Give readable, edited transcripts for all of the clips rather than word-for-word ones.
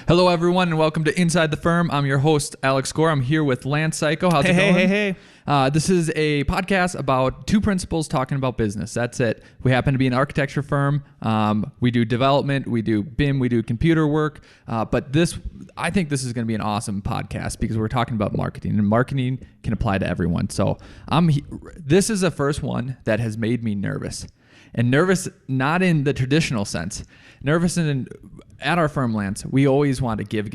Hello, everyone, and welcome to Inside the Firm. I'm your host, Alex Gore. I'm here with Lance Cayko. How's it going? Hey. This is a podcast about two principals talking about business. That's it. We happen to be an architecture firm. We do development, we do BIM, we do computer work. But I think this is going to be an awesome podcast because we're talking about marketing, and marketing can apply to everyone. So this is the first one that has made me nervous. And nervous, not in the traditional sense. Nervous at our firm, Lance, we always want to give.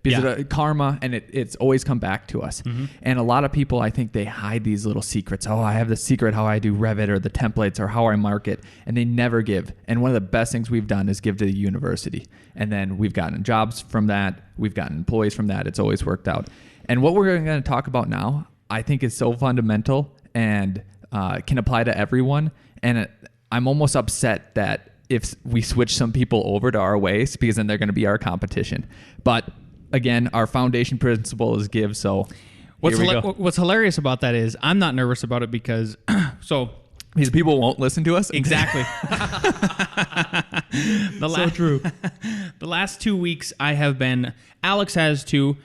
Because of karma, and it's always come back to us. Mm-hmm. And a lot of people, I think they hide these little secrets. Oh, I have the secret how I do Revit or the templates or how I market. And they never give. And one of the best things we've done is give to the university. And then we've gotten jobs from that. We've gotten employees from that. It's always worked out. And what we're going to talk about now, I think is so fundamental and can apply to everyone. And I'm almost upset that if we switch some people over to our ways, because then they're going to be our competition. But again, our foundation principle is give. So what's hilarious about that is I'm not nervous about it because these people won't listen to us. Exactly. So true. The last 2 weeks Alex has too.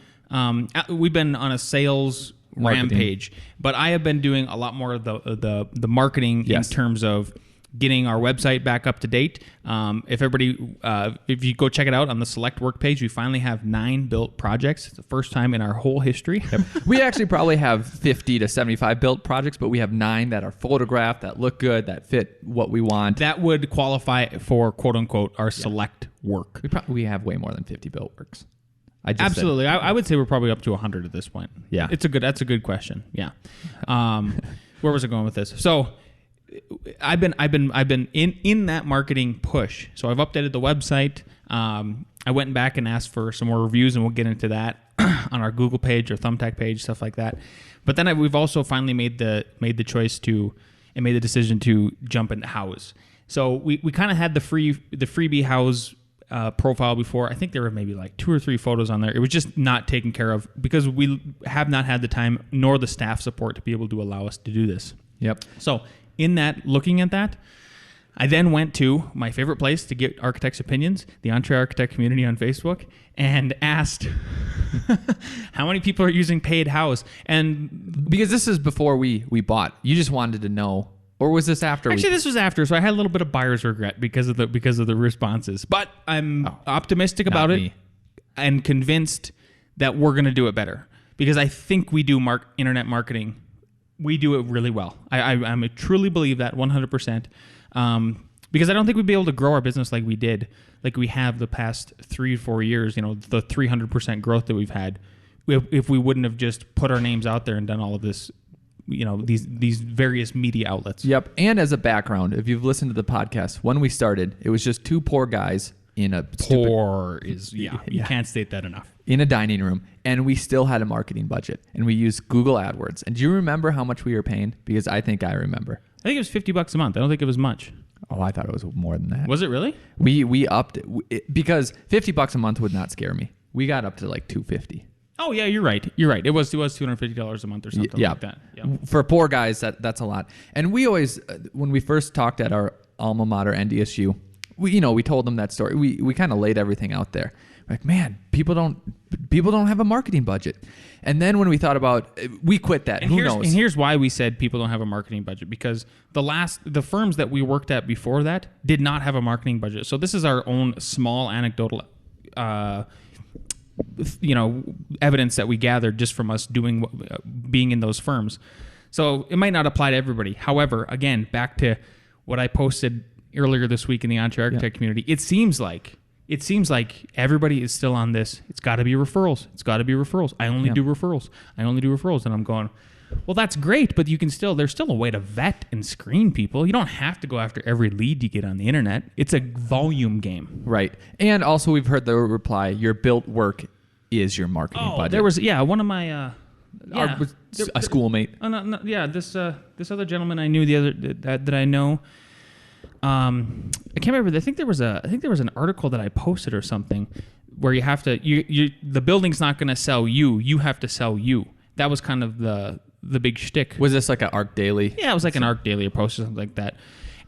We've been on a sales rampage, but I have been doing a lot more of the marketing in terms of getting our website back up to date. If you go check it out on the select work page, we finally have 9 built projects. It's the first time in our whole history. Yep. We actually probably have 50 to 75 built projects, but we have 9 that are photographed, that look good, that fit what we want. That would qualify for quote unquote our select work. We have way more than 50 built works. Absolutely. I would say we're probably up to 100 at this point. Yeah. That's a good question. Yeah. Where was I going with this? So I've been in that marketing push. So I've updated the website. I went back and asked for some more reviews, and we'll get into that on our Google page or Thumbtack page, stuff like that. But then we've also finally made the decision to jump into House. So we kind of had the freebie House profile before. I think there were maybe like 2 or 3 photos on there. It was just not taken care of because we have not had the time nor the staff support to be able to allow us to do this. Yep. So looking at that, I then went to my favorite place to get architects' opinions, the Entre Architect community on Facebook, and asked how many people are using paid House. And because this is before we bought, you just wanted to know. Or was this after? Actually, this was after, so I had a little bit of buyer's regret because of the responses. But I'm optimistic about it and convinced that we're going to do it better because I think we do internet marketing. We do it really well. I truly believe that 100%. Because I don't think we'd be able to grow our business like we have the past 3 or 4 years. You know, the 300% growth that we've had, if we wouldn't have just put our names out there and done all of this. You know, these various media outlets. Yep. And as a background, if you've listened to the podcast, when we started, it was just 2 poor guys in a you can't state that enough. In a dining room, and we still had a marketing budget, and we used Google AdWords. And do you remember how much we were paying? Because I think I remember. I think it was $50 a month. I don't think it was much. Oh, I thought it was more than that. Was it really? We upped it because $50 a month would not scare me. We got up to like $250. Oh yeah, you're right. It was $250 a month or something like that. Yeah. For poor guys, that's a lot. And we always, when we first talked at our alma mater, NDSU, we told them that story. We kind of laid everything out there. Like, man, people don't have a marketing budget. And then when we thought about, we quit that. Who knows? And here's why we said people don't have a marketing budget, because the firms that we worked at before that did not have a marketing budget. So this is our own small anecdotal evidence that we gathered just from us being in those firms. So it might not apply to everybody. However, again, back to what I posted earlier this week in the Entre Architect community, it seems like everybody is still on this. It's got to be referrals. I only do referrals. And I'm going, well, that's great, but there's still a way to vet and screen people. You don't have to go after every lead you get on the internet. It's a volume game. Right. And also we've heard the reply, your built work is your marketing budget. There was, one of my... a schoolmate. This other gentleman I knew that I know. I can't remember. I think there was an article that I posted or something where you have to the building's not going to sell you. You have to sell you. That was kind of the big shtick. Was this like an Arc Daily? Yeah, it was like an Arc Daily post or something like that.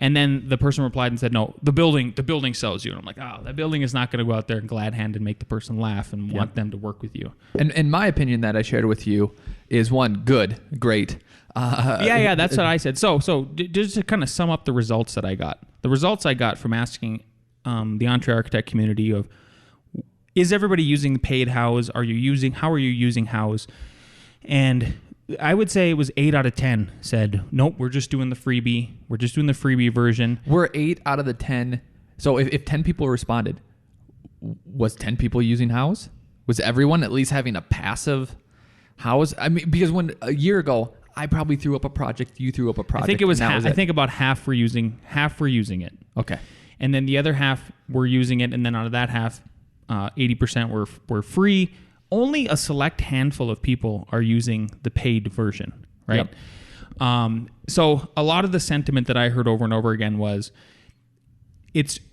And then the person replied and said, no, the building sells you. And I'm like, oh, that building is not going to go out there and glad hand and make the person laugh and want them to work with you. And in my opinion that I shared with you is one, good, great. Yeah, that's what I said. So just to kind of sum up the results that I got. The results I got from asking the Entre Architect community of, is everybody using paid House? How are you using House? And I would say it was 8 out of 10 said, nope, we're just doing the freebie. We're just doing the freebie version. We're 8 out of the 10. So if 10 people responded, was 10 people using House? Was everyone at least having a passive House? I mean, because when a year ago, I probably threw up a project, you threw up a project. I think it was I think about half were using it. Okay. And then the other half were using it, and then out of that half, 80% were free. Only a select handful of people are using the paid version, right? Yep. So a lot of the sentiment that I heard over and over again was,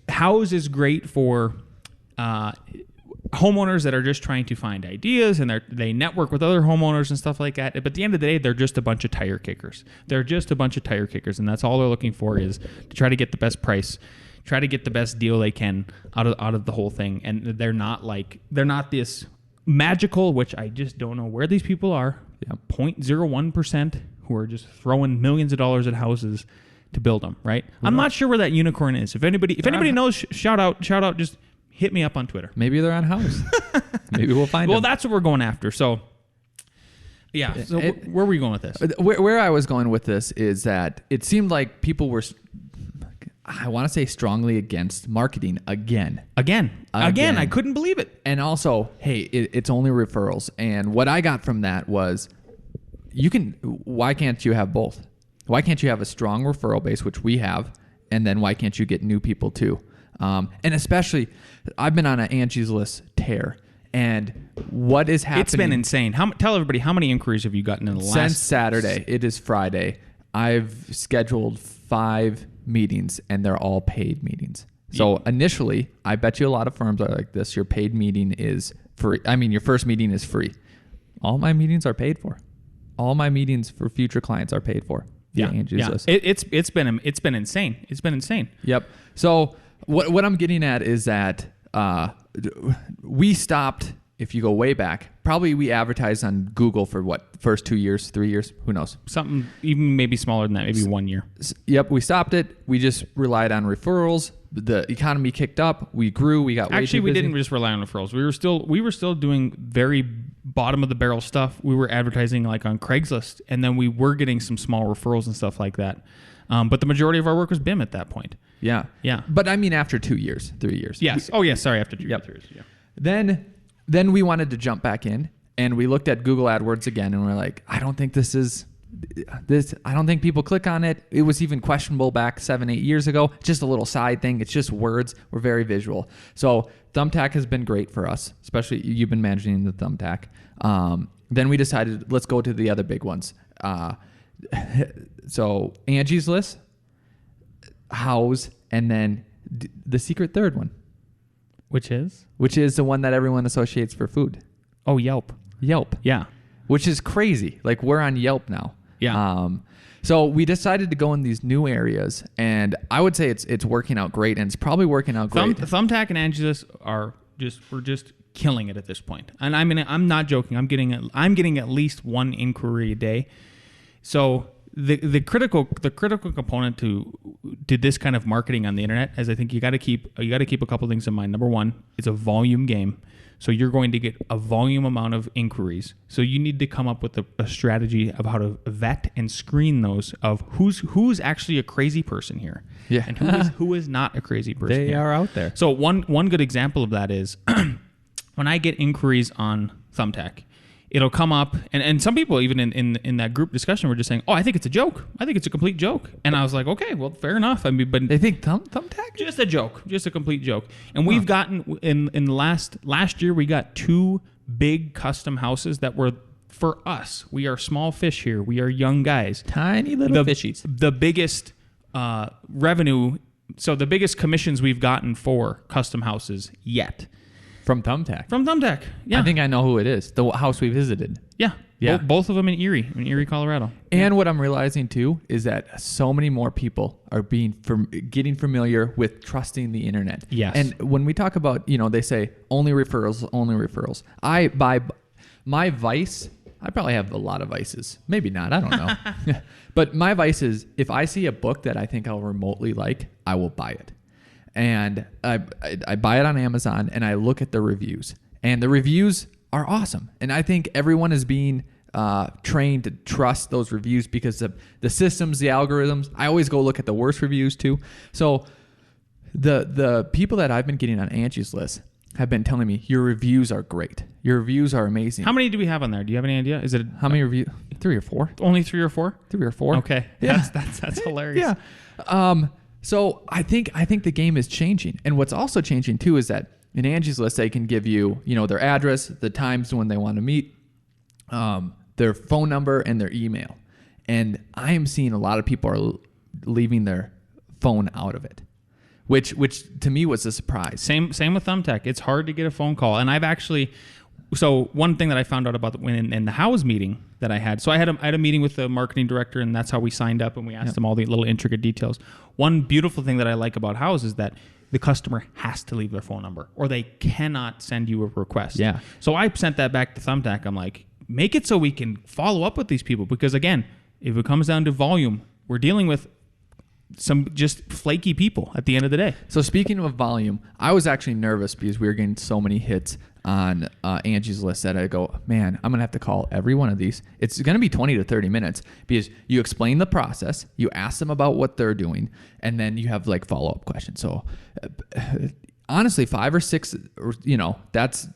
House is great for homeowners that are just trying to find ideas, and they network with other homeowners and stuff like that. But at the end of the day, they're just a bunch of tire kickers. And that's all they're looking for, is to try to get the best price, try to get the best deal they can out of the whole thing. And they're not this magical, which I just don't know where these people are. 0.01% who are just throwing millions of dollars at houses to build them, right? I'm not sure where that unicorn is. If anybody knows, shout out, just hit me up on Twitter. Maybe they're on House. Maybe we'll find them. Well, that's what we're going after. So, yeah. So where were we going with this? Where I was going with this is that it seemed like people were, I want to say, strongly against marketing again. I couldn't believe it. And also, hey, it's only referrals. And what I got from that was, why can't you have both? Why can't you have a strong referral base, which we have, and then why can't you get new people too? And especially, I've been on an Angie's List tear, and what is happening? It's been insane. Tell everybody, how many inquiries have you gotten in the last... Since Saturday, it is Friday, I've scheduled 5 meetings, and they're all paid meetings. So initially, I bet you a lot of firms are like this. Your paid meeting is free. I mean, your first meeting is free. All my meetings are paid for. All my meetings for future clients are paid for. Angie's List. It's been insane. It's been insane. Yep. So what I'm getting at is that we stopped. If you go way back, probably we advertised on Google for first 2 years, 3 years, who knows? Something even maybe smaller than that, maybe 1 year. Yep, we stopped it. We just relied on referrals. The economy kicked up. We grew. We got way too busy. We didn't just rely on referrals. We were still doing very bottom of the barrel stuff. We were advertising like on Craigslist, and then we were getting some small referrals and stuff like that. But the majority of our work was BIM at that point. Yeah. But I mean, after 2 years, 3 years. Yes. Sorry, after 2 years. Yeah. Then we wanted to jump back in, and we looked at Google AdWords again, and we're like, I don't think I don't think people click on it. It was even questionable back 7-8 years ago. Just a little side thing. It's just words. We're very visual. So Thumbtack has been great for us, especially you've been managing the Thumbtack. Then we decided, let's go to the other big ones. So Angie's List, House, and then the secret third one. Which is the one that everyone associates for food. Oh, Yelp. Yeah. Which is crazy. Like, we're on Yelp now. Yeah. So we decided to go in these new areas, and I would say it's working out great, and it's probably working out great. Thumbtack and Angie's we're just killing it at this point. And I mean, I'm not joking. I'm getting at least 1 inquiry a day. So the critical component to this kind of marketing on the internet is, I think you got to keep a couple things in mind. Number one, it's a volume game. So you're going to get a volume amount of inquiries. So you need to come up with a strategy of how to vet and screen those of who's actually a crazy person here, and who is not a crazy person. They are out there. So one good example of that is when I get inquiries on Thumbtack, it'll come up, and some people even in that group discussion were just saying, "Oh, I think it's a joke. I think it's a complete joke." And I was like, "Okay, well, fair enough." I mean, but they think Thumbtack just a joke, just a complete joke. And we've gotten in last year, we got 2 big custom houses that were for us. We are small fish here. We are young guys, tiny little fishies. The biggest revenue, so the biggest commissions we've gotten for custom houses yet. From Thumbtack. Yeah. I think I know who it is. The house we visited. Yeah. Yeah. Both of them in Erie, Colorado. And what I'm realizing too is that so many more people are getting familiar with trusting the internet. Yes. And when we talk about, they say only referrals. My vice, I probably have a lot of vices. Maybe not. I don't know. But my vice is if I see a book that I think I'll remotely like, I will buy it. And I buy it on Amazon and I look at the reviews. And the reviews are awesome. And I think everyone is being trained to trust those reviews because of the systems, the algorithms. I always go look at the worst reviews too. So the people that I've been getting on Angie's List have been telling me your reviews are great. Your reviews are amazing. How many do we have on there? Do you have any idea? Is it how many reviews? 3 or 4? Only 3 or 4? 3 or 4. Okay. Yeah. That's hilarious. Yeah. So I think the game is changing. And what's also changing too is that in Angie's List, they can give you, their address, the times when they want to meet, their phone number, and their email. And I am seeing a lot of people are leaving their phone out of it, which to me was a surprise. Same with Thumbtack. It's hard to get a phone call. And I've actually, so one thing that I found out about when in the house meeting that I had, so I had a meeting with the marketing director, and that's how we signed up, and we asked them all the little intricate details. One beautiful thing that I like about House is that the customer has to leave their phone number or they cannot send you a request. Yeah. So I sent that back to Thumbtack. I'm like, make it so we can follow up with these people because, again, if it comes down to volume, we're dealing with some just flaky people at the end of the day. So speaking of volume, I was actually nervous because we were getting so many hits on Angie's List that I go, man, I'm going to have to call every one of these. It's going to be 20 to 30 minutes because you explain the process, you ask them about what they're doing, and then you have like follow-up questions. So honestly, 5 or 6, that's,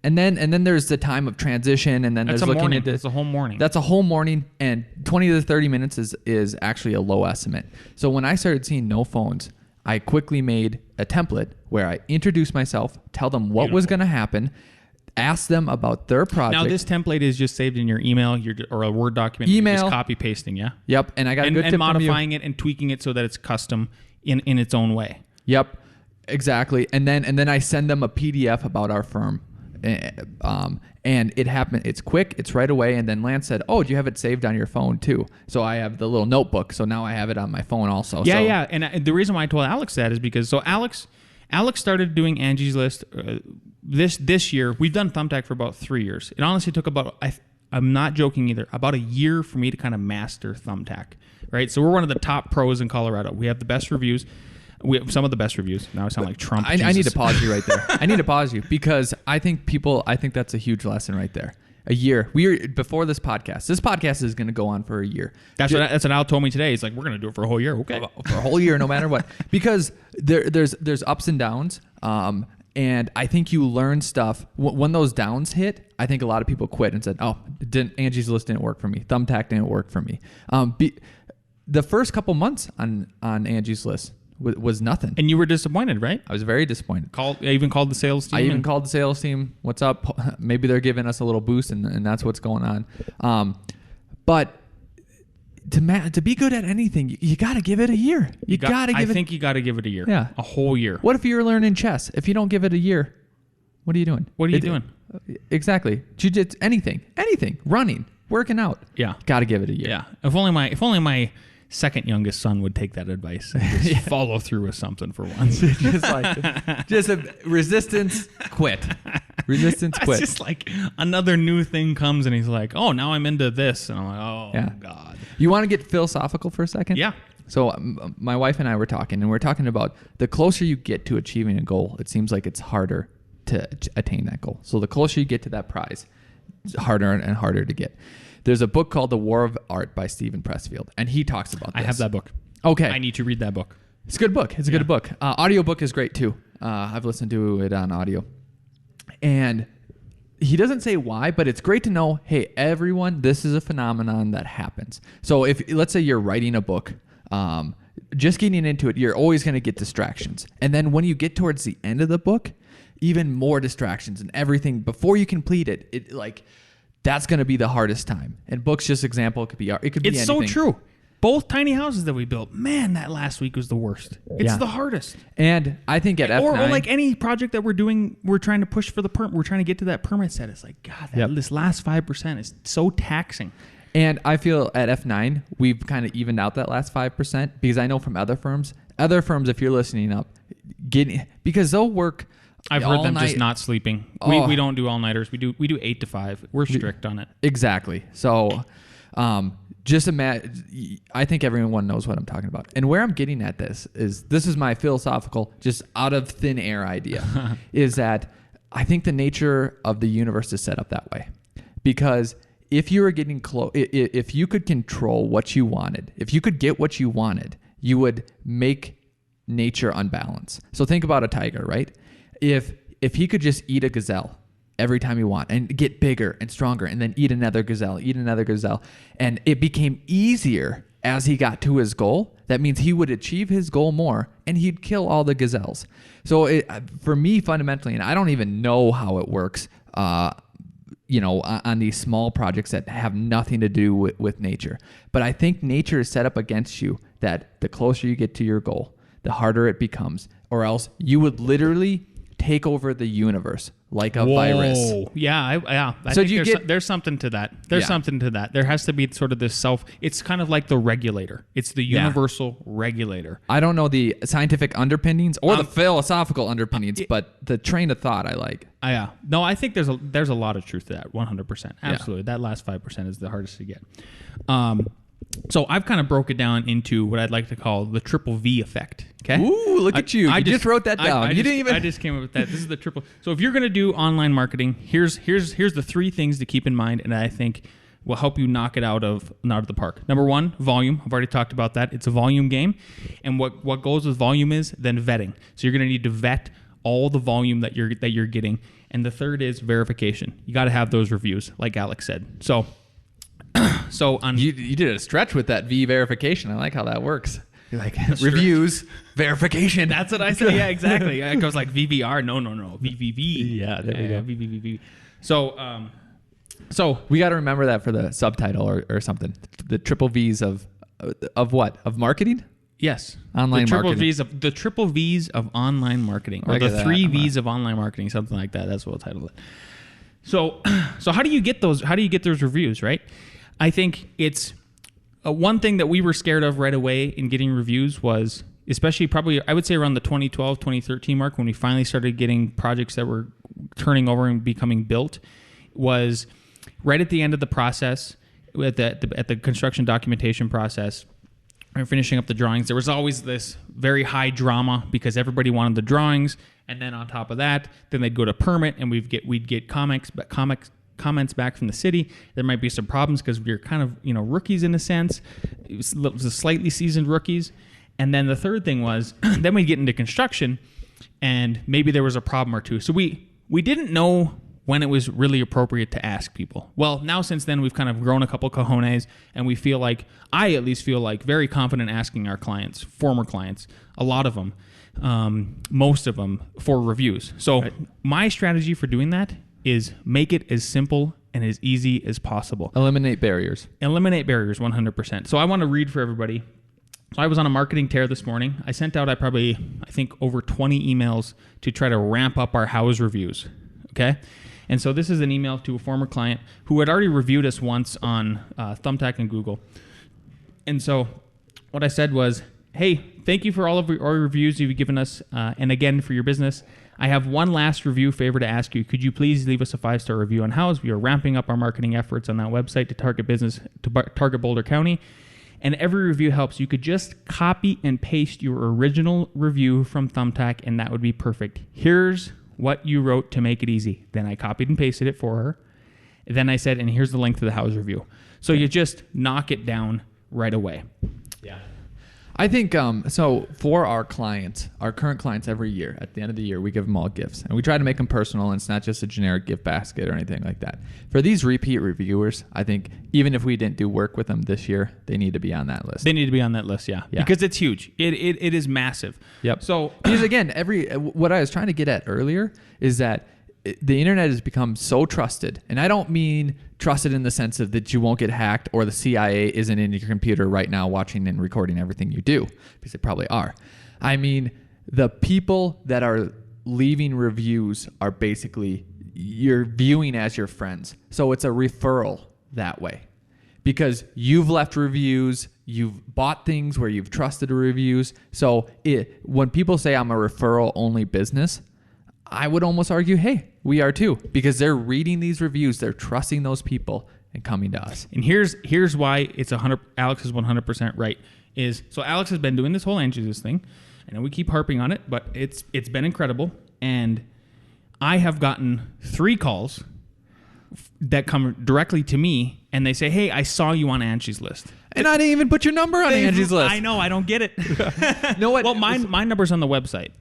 and then there's the time of transition, and then that's there's looking at That's a whole morning. That's a whole morning, and 20 to 30 minutes is actually a low estimate. So when I started seeing no phones, I quickly made a template where I introduce myself, tell them what was going to happen, ask them about their project. Now this template is just saved in your email or a Word document. Email. You're just copy pasting, yeah. Yep, and I got a good tip from you. And modifying it and tweaking it so that it's custom in its own way. Yep, exactly. And then I send them a PDF about our firm. And it happened. It's quick. It's right away. And then Lance said, "Oh, do you have it saved on your phone too?" So I have the little notebook. So now I have it on my phone also. Yeah, so. yeah. And the reason why I told Alex that is because Alex started doing Angie's List this year. We've done Thumbtack for about 3 years. It honestly took about I'm not joking either. About a year for me to kind of master Thumbtack. Right. So we're one of the top pros in Colorado. We have the best reviews. We have some of the best reviews. Now I sound like Trump. I need to pause you right there. I need to pause you because I think that's a huge lesson right there. A year. Before this podcast. This podcast is going to go on for a year. That's what Al told me today. He's like, we're going to do it for a whole year. Okay. For a whole year, no matter what. Because there's ups and downs. And I think you learn stuff. When those downs hit, I think a lot of people quit and said, oh, Angie's List didn't work for me. Thumbtack didn't work for me. The first couple months on Angie's List was nothing. And you were disappointed, right? I was very disappointed. I even called the sales team. Called the sales team. What's up? Maybe they're giving us a little boost, and that's what's going on. But to be good at anything, you got to give it a year. You got to give it. I think you got to give it a year. Yeah, a whole year. What if you're learning chess? If you don't give it a year, what are you doing? What are you doing? Exactly. Jiu-jitsu, anything, running, working out. Yeah, got to give it a year. Yeah. If only my second youngest son would take that advice and just follow through with something for once. just a resistance quit. Resistance quit. It's just like another new thing comes and he's like, oh, now I'm into this. And I'm like, oh, God. You want to get philosophical for a second? Yeah. So my wife and I were talking, and we're talking about the closer you get to achieving a goal, it seems like it's harder to attain that goal. So the closer you get to that prize, it's harder and harder to get. There's a book called The War of Art by Stephen Pressfield, and he talks about this. I have that book. Okay. I need to read that book. It's a good book. It's a good book. Audiobook is great, too. I've listened to it on audio. And he doesn't say why, but it's great to know, hey, everyone, this is a phenomenon that happens. So if, let's say you're writing a book, just getting into it, you're always going to get distractions. And then when you get towards the end of the book, even more distractions and everything before you complete it, that's going to be the hardest time. And books, just example, it could be art. It could be anything. It's so true. both tiny houses that we built, man, that last week was the worst. It's the hardest. And I think at F9... Or like any project that we're doing, we're trying to push for the permit. We're trying to get to that permit set. It's like, God, this last 5% is so taxing. And I feel at F9, we've kind of evened out that last 5% because I know from other firms, if you're listening up, because they'll work... I've heard them just not sleeping. We don't do all-nighters. We do 8 to 5. We're strict on it. Exactly. So just imagine, I think everyone knows what I'm talking about. And where I'm getting at this is my philosophical, just out of thin air idea, is that I think the nature of the universe is set up that way. Because if you were getting close, if you could control what you wanted, if you could get what you wanted, you would make nature unbalanced. So think about a tiger, right? If he could just eat a gazelle every time he want and get bigger and stronger and then eat another gazelle, and it became easier as he got to his goal, that means he would achieve his goal more and he'd kill all the gazelles. So for me, fundamentally, and I don't even know how it works, on these small projects that have nothing to do with nature. But I think nature is set up against you that the closer you get to your goal, the harder it becomes, or else you would literally take over the universe like a virus. I think there's something to that. There's something to that. There has to be sort of this it's kind of like the regulator. It's the universal regulator. I don't know the scientific underpinnings or the philosophical underpinnings, but the train of thought I like. No, I think there's a lot of truth to that. 100%. Absolutely. That last 5% is the hardest to get. So I've kind of broke it down into what I'd like to call the triple V effect. Okay. Ooh, look at you! I just wrote that down. I just came up with that. This is the triple. So if you're going to do online marketing, here's the 3 things to keep in mind, and I think will help you knock it out of the park. Number 1, volume. I've already talked about that. It's a volume game, and what goes with volume is then vetting. So you're going to need to vet all the volume that you're getting, and the third is verification. You got to have those reviews, like Alex said. So you did a stretch with that V verification. I like how that works. You're like reviews, verification. That's what I said. Yeah, exactly. It goes like VVR. No. VVV. Yeah, there we go. VVV. So we got to remember that for the subtitle or something. The triple V's of what? Of marketing? Yes. Online marketing. The triple V's of online marketing, or the 3 V's of online marketing, something like that. That's what we'll title it. So how do you get those? How do you get those reviews, right? I think it's one thing that we were scared of right away in getting reviews was, especially probably, I would say around the 2012, 2013 mark, when we finally started getting projects that were turning over and becoming built, was right at the end of the process, at the construction documentation process, and finishing up the drawings. There was always this very high drama because everybody wanted the drawings, and then on top of that, then they'd go to permit, and we'd get comments back from the city. There might be some problems because we're kind of rookies in a sense. It was slightly seasoned rookies. And then the third thing was then we'd get into construction and maybe there was a problem or two. So we didn't know when it was really appropriate to ask people. Well, now since then we've kind of grown a couple cojones, and we feel like, I at least feel like, very confident asking our clients, former clients, a lot of them, most of them, for reviews. So my strategy for doing that is make it as simple and as easy as possible. Eliminate barriers. 100%. So I want to read for everybody. So I was on a marketing tear this morning. I sent out, I think, over 20 emails to try to ramp up our house reviews. Okay? And so this is an email to a former client who had already reviewed us once on Thumbtack and Google. And so what I said was, hey, thank you for all of our reviews you've given us, and again, for your business. I have one last review favor to ask you. Could you please leave us a 5-star review on Houzz? We are ramping up our marketing efforts on that website to target Boulder County. And every review helps. You could just copy and paste your original review from Thumbtack, and that would be perfect. Here's what you wrote to make it easy. Then I copied and pasted it for her. Then I said, and here's the link to the Houzz review. So you just knock it down right away. Yeah. I think, so for our clients, our current clients, every year, at the end of the year, we give them all gifts. And we try to make them personal, and it's not just a generic gift basket or anything like that. For these repeat reviewers, I think even if we didn't do work with them this year, they need to be on that list. They need to be on that list, yeah. Because it's huge. It is massive. Yep. So, because again, what I was trying to get at earlier is that the internet has become so trusted, and I don't mean trusted in the sense of that you won't get hacked or the CIA isn't in your computer right now watching and recording everything you do, because they probably are. I mean, the people that are leaving reviews are basically you're viewing as your friends. So it's a referral that way, because you've left reviews, you've bought things where you've trusted reviews. So when people say I'm a referral only business, I would almost argue, hey, we are too, because they're reading these reviews, they're trusting those people and coming to us. And here's why it's 100. Alex is 100% right. So Alex has been doing this whole Angie's thing. I know we keep harping on it, but it's been incredible. And I have gotten 3 calls that come directly to me, and they say, hey, I saw you on Angie's List. And I didn't even put your number on Angie's List. I know, I don't get it. No, what? Well, my number's on the website.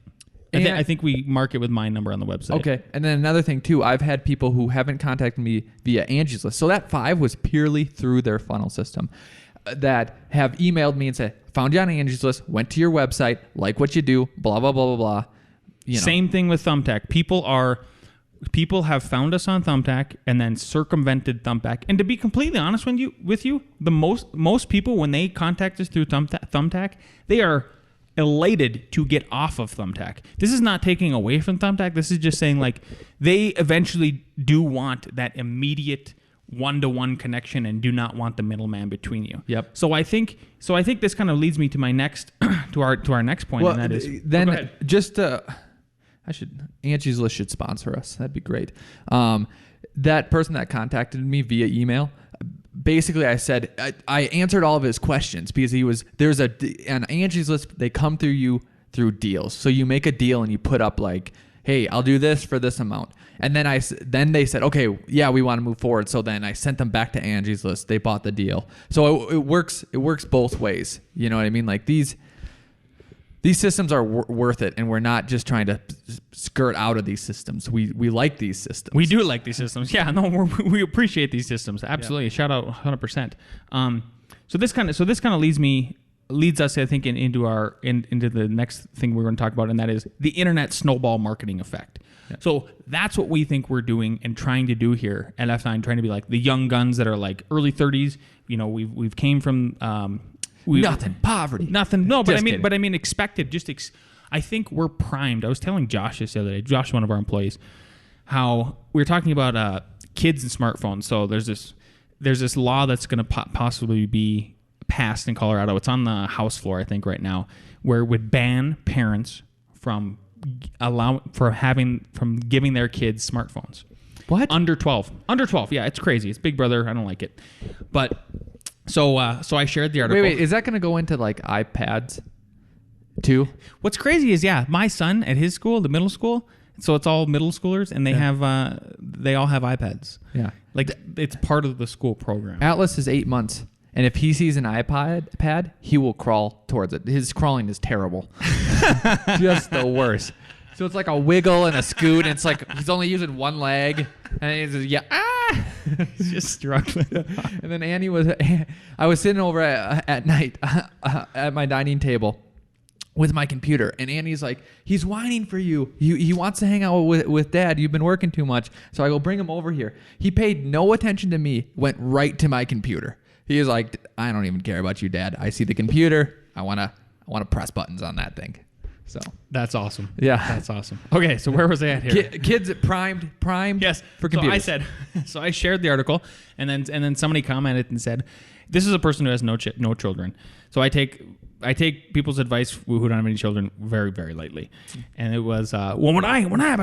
I think we mark it with my number on the website. Okay. And then another thing, too, I've had people who haven't contacted me via Angie's List. So that 5 was purely through their funnel system that have emailed me and said, found you on Angie's List, went to your website, like what you do, blah, blah, blah, blah, blah. Same thing with Thumbtack. People have found us on Thumbtack and then circumvented Thumbtack. And to be completely honest with you, the most people, when they contact us through Thumbtack, they are elated to get off of Thumbtack. This is not taking away from Thumbtack. This is just saying, like, they eventually do want that immediate one-to-one connection and do not want the middleman between you. Yep. So I think this kind of leads me to my next to our next point, and that is then Angie's List should sponsor us. That'd be great. That person that contacted me via email, basically I said, I answered all of his questions because on Angie's List, they come through you through deals. So you make a deal and you put up like, hey, I'll do this for this amount. And then they said, okay, yeah, we want to move forward. So then I sent them back to Angie's List. They bought the deal. So it works both ways. You know what I mean? Like these systems are worth it, and we're not just trying to skirt out of these systems. We like these systems. We do like these systems. Yeah, no, we appreciate these systems. Absolutely. Yeah. Shout out 100%. So this kind of leads us, I think, into the next thing we're going to talk about, and that is the internet snowball marketing effect. Yeah. So that's what we think we're doing and trying to do here at F9, trying to be like the young guns that are like early 30s. You know, we've came from poverty. Nothing. No, but I mean, expected. I think we're primed. I was telling Josh this the other day. Josh, one of our employees, how we were talking about kids and smartphones. So there's this law that's going to possibly be passed in Colorado. It's on the House floor, I think, right now, where it would ban parents from giving their kids smartphones. What? Under 12. Yeah, it's crazy. It's Big Brother. I don't like it. But so I shared the article. Wait, is that going to go into like iPads too? What's crazy is, my son at his school, the middle school, so it's all middle schoolers, and they all have iPads. Yeah. Like it's part of the school program. Atlas is 8 months. And if he sees an iPad, he will crawl towards it. His crawling is terrible. Just the worst. So it's like a wiggle and a scoot, and it's like he's only using one leg. And he's he's just struggling. And then I was sitting over at night at my dining table with my computer, and Annie's like, he's whining for you. He wants to hang out with Dad. You've been working too much. So I go, bring him over here. He paid no attention to me, went right to my computer. He was like, I don't even care about you, Dad. I see the computer. I want to press buttons on that thing. So that's awesome. Yeah, that's awesome. Okay, so where was I at here? Kids primed. Yes, for computers. So I shared the article, and then somebody commented and said, "This is a person who has no children." So I take people's advice who don't have any children very, very lightly. And it was, when I have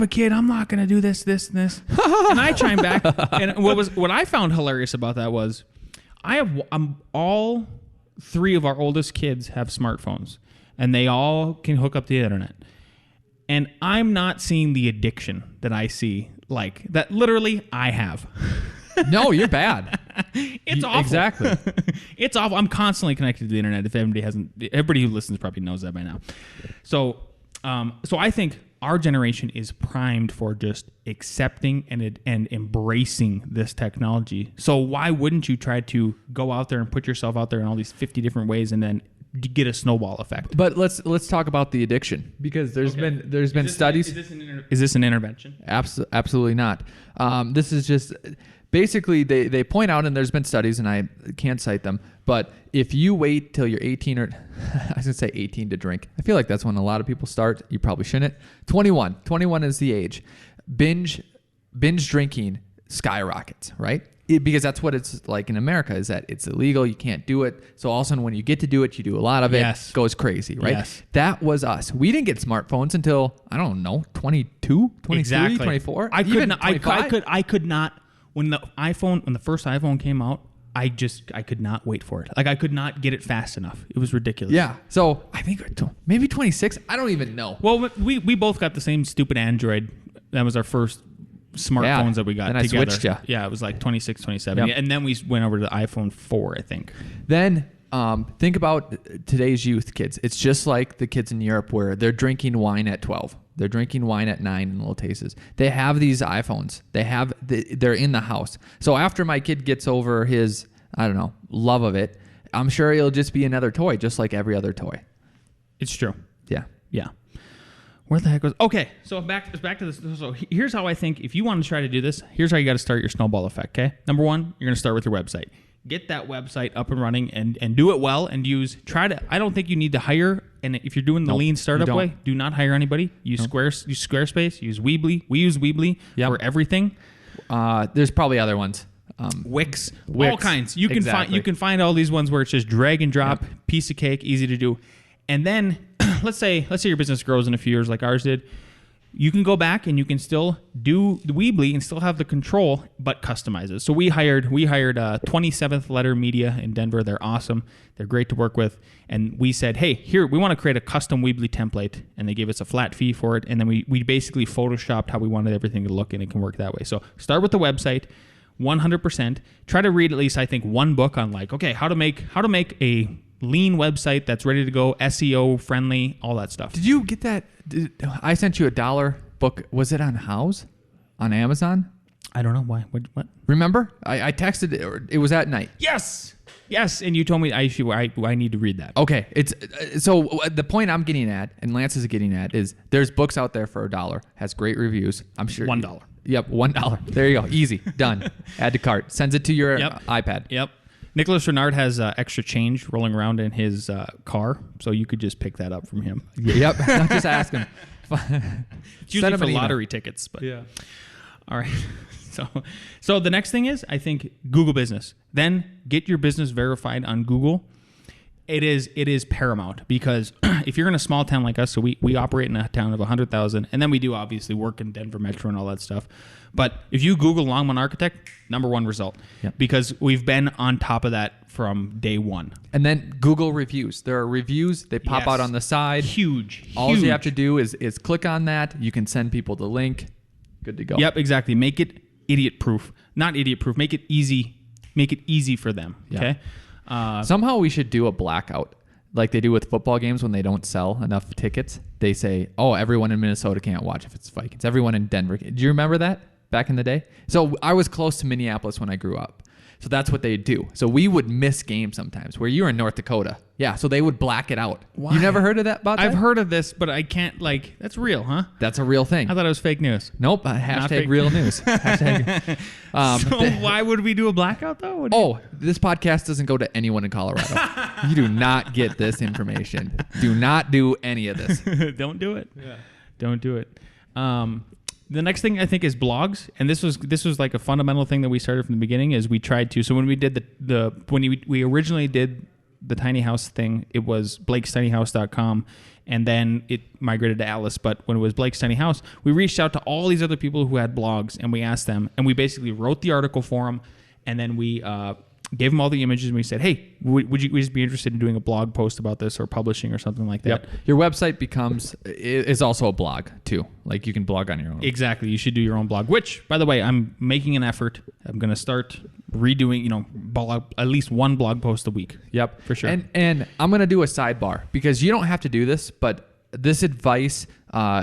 a kid, I'm not going to do this, and this. And I chime back. And what I found hilarious about that was, all 3 of our oldest kids have smartphones, and they all can hook up to the internet. And I'm not seeing the addiction that I see, like that literally I have. No, you're bad. It's awful. Exactly. It's awful. I'm constantly connected to the internet. If everybody who listens probably knows that by now. So I think our generation is primed for just accepting and embracing this technology. So why wouldn't you try to go out there and put yourself out there in all these 50 different ways and then get a snowball effect. But let's talk about the addiction, because there's been studies. Is this an intervention? Absolutely not. This is just basically they point out, and there's been studies, and I can't cite them, but if you wait till you're 18 or I was gonna say 18 to drink. I feel like that's when a lot of people start. You probably shouldn't. 21 is the age. Binge drinking skyrockets, right? Because that's what it's like in America, is that it's illegal. You can't do it. So all of a sudden when you get to do it, you do a lot of it. Yes. It goes crazy, right? Yes. That was us. We didn't get smartphones until, I don't know, 22, 23, Exactly. 24. I could not when the first iPhone came out, I could not wait for it. Like, I could not get it fast enough. It was ridiculous. Yeah. So I think maybe 26. I don't even know. Well, we both got the same stupid Android. That was our first smartphones that we got and together. I switched you. Yeah, it was like 26, 27. Yep. And then we went over to the iPhone 4, I think. Then think about today's youth kids. It's just like the kids in Europe where they're drinking wine at 12. They're drinking wine at 9 in little tastes. They have these iPhones. They're in the house. So after my kid gets over his, I don't know, love of it, I'm sure it'll just be another toy, just like every other toy. It's true. Yeah. Yeah. Where the heck was... Okay, so back to this. So here's how I think, if you want to try to do this, here's how you got to start your snowball effect, okay? Number one, you're going to start with your website. Get that website up and running and do it well, and I don't think you need to hire, and if you're doing the lean startup way, do not hire anybody. Use Squarespace, use Weebly. We use Weebly for everything. There's probably other ones. Wix, all kinds. You can find all these ones where it's just drag and drop, piece of cake, easy to do. And then let's say your business grows in a few years like ours did. You can go back and you can still do the Weebly and still have the control, but customize it. So we hired 27th Letter Media in Denver. They're awesome. They're great to work with. And we said, hey, here, we want to create a custom Weebly template. And they gave us a flat fee for it. And then we basically photoshopped how we wanted everything to look, and it can work that way. So start with the website, 100%. Try to read at least, I think, one book on how to make a lean website that's ready to go, SEO friendly, all that stuff. Did you get that? I sent you $1 book. Was it on House? On Amazon? I don't know why. What? Remember? I texted it. It was at night. Yes. And you told me I need to read that. Okay. So the point I'm getting at, and Lance is getting at, is there's books out there for $1. Has great reviews. I'm sure. $1. Yep. $1. There you go. Easy. Done. Add to cart. Sends it to your iPad. Yep. Nicholas Renard has extra change rolling around in his car, so you could just pick that up from him. Yep. Just ask him. It's usually for lottery tickets, but yeah. All right. So the next thing is, I think, Google Business. Then get your business verified on Google. It is paramount, because if you're in a small town like us, so we operate in a town of 100,000, and then we do obviously work in Denver Metro and all that stuff. But if you Google Longmont Architect, number one result, because we've been on top of that from day one. And then Google reviews. There are reviews. They pop out on the side. Huge. All you have to do is click on that. You can send people the link. Good to go. Yep, exactly. Make it idiot proof. Not idiot proof. Make it easy. Make it easy for them. Okay. Somehow we should do a blackout like they do with football games when they don't sell enough tickets. They say, oh, everyone in Minnesota can't watch if it's Vikings. Everyone in Denver. Do you remember that back in the day? So I was close to Minneapolis when I grew up. So that's what they do. So we would miss games sometimes where you were in North Dakota. Yeah, so they would black it out. Why? You never heard of that? I've heard of this, but I can't, that's real, huh? That's a real thing. I thought it was fake news. Nope. Hashtag real news. So why would we do a blackout, though? This podcast doesn't go to anyone in Colorado. You do not get this information. Do not do any of this. Don't do it. Yeah. Don't do it. The next thing I think is blogs, and this was like a fundamental thing that we started from the beginning. Is we tried to. So when we did we originally did the tiny house thing, it was blakestinyhouse.com, and then it migrated to Alice. But when it was Blake's Tiny House, we reached out to all these other people who had blogs, and we asked them, and we basically wrote the article for them, and then we gave them all the images, and we said, hey, would you be interested in doing a blog post about this or publishing or something like that? Yep. Your website is also a blog too. Like you can blog on your own. Exactly. You should do your own blog, which, by the way, I'm making an effort. I'm going to start redoing, at least one blog post a week. Yep. For sure. And I'm going to do a sidebar because you don't have to do this, but this advice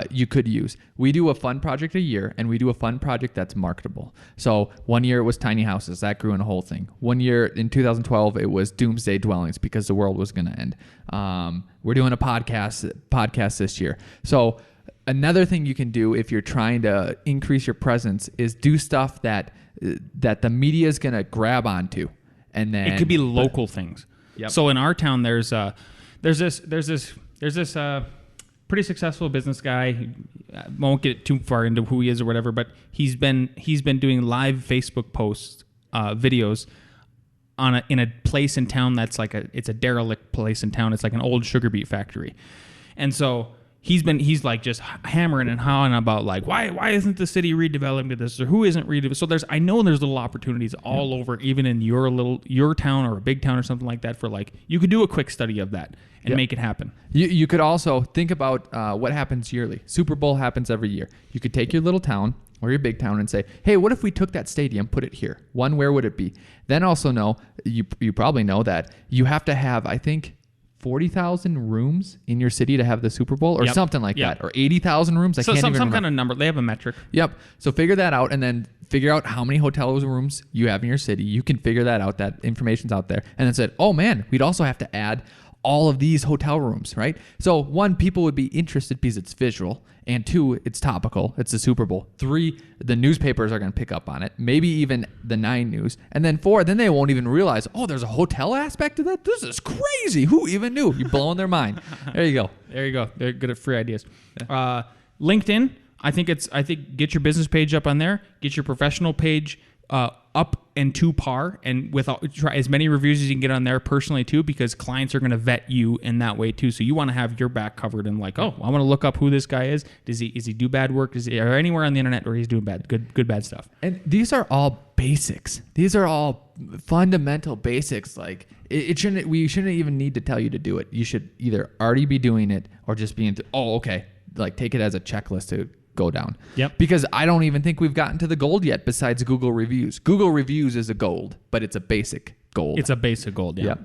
you could use. We do a fun project a year, and we do a fun project that's marketable. So one year it was tiny houses. That grew in a whole thing. One year in 2012, it was doomsday dwellings because the world was going to end. We're doing a podcast this year. So another thing you can do if you're trying to increase your presence is do stuff that the media is going to grab onto. And then it could be local things. Yep. So in our town, there's this pretty successful business guy. I won't get too far into who he is or whatever, but he's been doing live Facebook posts, videos in a place in town that's like it's a derelict place in town. It's like an old sugar beet factory, and so he's like just hammering and hawing about like why isn't the city redeveloping this, or who isn't redeveloping. So I know there's little opportunities all over, even in your town or a big town or something like that, for like you could do a quick study of that and make it happen. You could also think about what happens yearly. Super Bowl happens every year. You could take your little town or your big town and say, hey, what if we took that stadium, put it here? One, where would it be? Then also know, you probably know that you have to have, I think, 40,000 rooms in your city to have the Super Bowl or something like that, or 80,000 rooms. I can't even remember. Kind of number. They have a metric. Yep. So figure that out and then figure out how many hotel rooms you have in your city. You can figure that out. That information's out there. And then said, oh man, we'd also have to add all of these hotel rooms, right? So one, people would be interested because it's visual. And two, it's topical. It's the Super Bowl. Three, the newspapers are going to pick up on it. Maybe even the 9 News. And then 4, then they won't even realize, oh, there's a hotel aspect to that? This is crazy. Who even knew? You're blowing their mind. There you go. There you go. They're good at free ideas. LinkedIn, I think get your business page up on there. Get your professional page up and to par, and try as many reviews as you can get on there personally too, because clients are going to vet you in that way too. So you want to have your back covered and like, oh, I want to look up who this guy is. Is he do bad work? Or anywhere on the internet where he's doing good bad stuff? And these are all basics. These are all fundamental basics. Like we shouldn't even need to tell you to do it. You should either already be doing it or just be okay. Like take it as a checklist to go down. Yep. Because I don't even think we've gotten to the gold yet besides Google reviews. Google reviews is a gold, but it's a basic gold. It's a basic gold, yeah. Yep.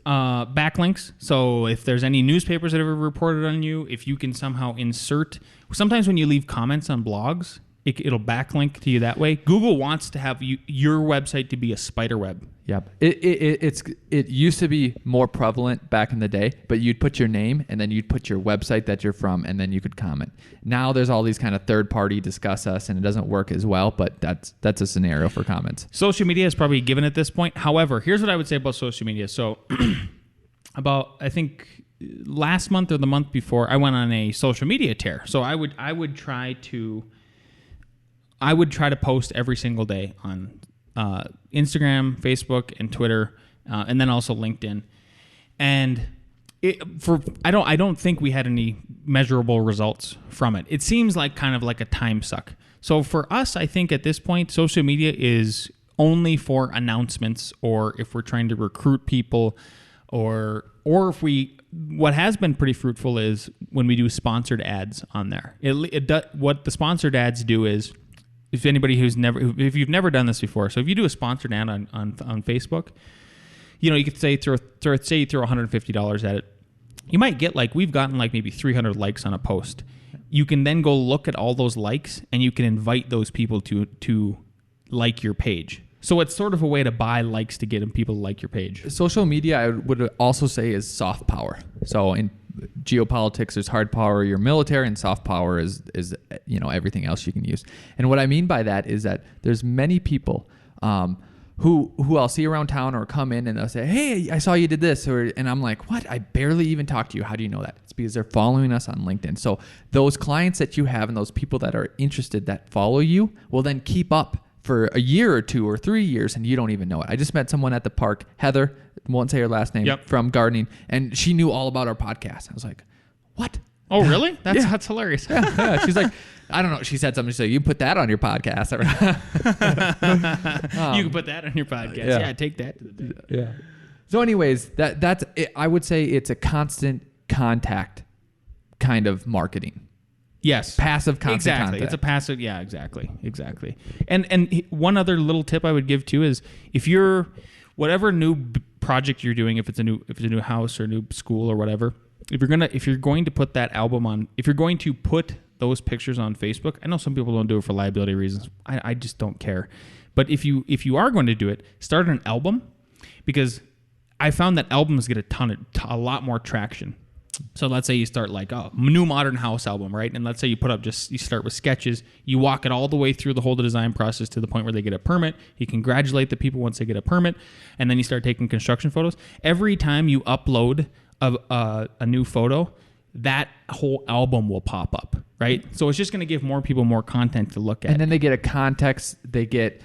Backlinks. So if there's any newspapers that have ever reported on you, if you can somehow insert, sometimes when you leave comments on blogs, it'll backlink to you that way. Google wants to have your website to be a spider web. Yep. It used to be more prevalent back in the day, but you'd put your name and then you'd put your website that you're from and then you could comment. Now there's all these kind of third party discuss us and it doesn't work as well, but that's a scenario for comments. Social media is probably given at this point. However, here's what I would say about social media. So I think last month or the month before, I went on a social media tear. So I would try to post every single day on Instagram, Facebook, and Twitter, and then also LinkedIn. And I don't think we had any measurable results from it. It seems like kind of like a time suck. So for us, I think at this point, social media is only for announcements, or if we're trying to recruit people, or if what has been pretty fruitful is when we do sponsored ads on there. What the sponsored ads do is, if you've never done this before, so if you do a sponsored ad on Facebook, you could say you throw $150 at it. You might get we've gotten maybe 300 likes on a post. You can then go look at all those likes and you can invite those people to like your page. So it's sort of a way to buy likes to get people to like your page. Social media, I would also say, is soft power. So in geopolitics, there's hard power, your military, and soft power is everything else you can use. And what I mean by that is that there's many people who I'll see around town or come in and they'll say, hey, I saw you did this, and I'm like, what? I barely even talked to you. How do you know that? It's because they're following us on LinkedIn. So those clients that you have and those people that are interested that follow you will then keep up for a year or 2 or 3 years, and you don't even know it. I just met someone at the park, Heather, won't say her last name, from gardening, and she knew all about our podcast. I was like, what? Oh, really? That's hilarious. Yeah. She's like, I don't know. She said something. She said, you put that on your podcast. You can put that on your podcast. Yeah, take that to the day. Yeah. So anyways, that's it. I would say it's a constant contact kind of marketing. Yes. Passive constant contact. It's a passive. Yeah, exactly. And one other little tip I would give too is if you're whatever new project you're doing, if it's a new house or new school or whatever, if you're going to put that album on, if you're going to put those pictures on Facebook, I know some people don't do it for liability reasons. I just don't care. But if you are going to do it, start an album, because I found that albums get a lot more traction. So let's say you start like a new modern house album, right? And let's say you you start with sketches, you walk it all the way through the whole design process to the point where they get a permit. You congratulate the people once they get a permit, and then you start taking construction photos. Every time you upload a new photo, that whole album will pop up, right? So it's just going to give more people more content to look at. And then they get a context, they get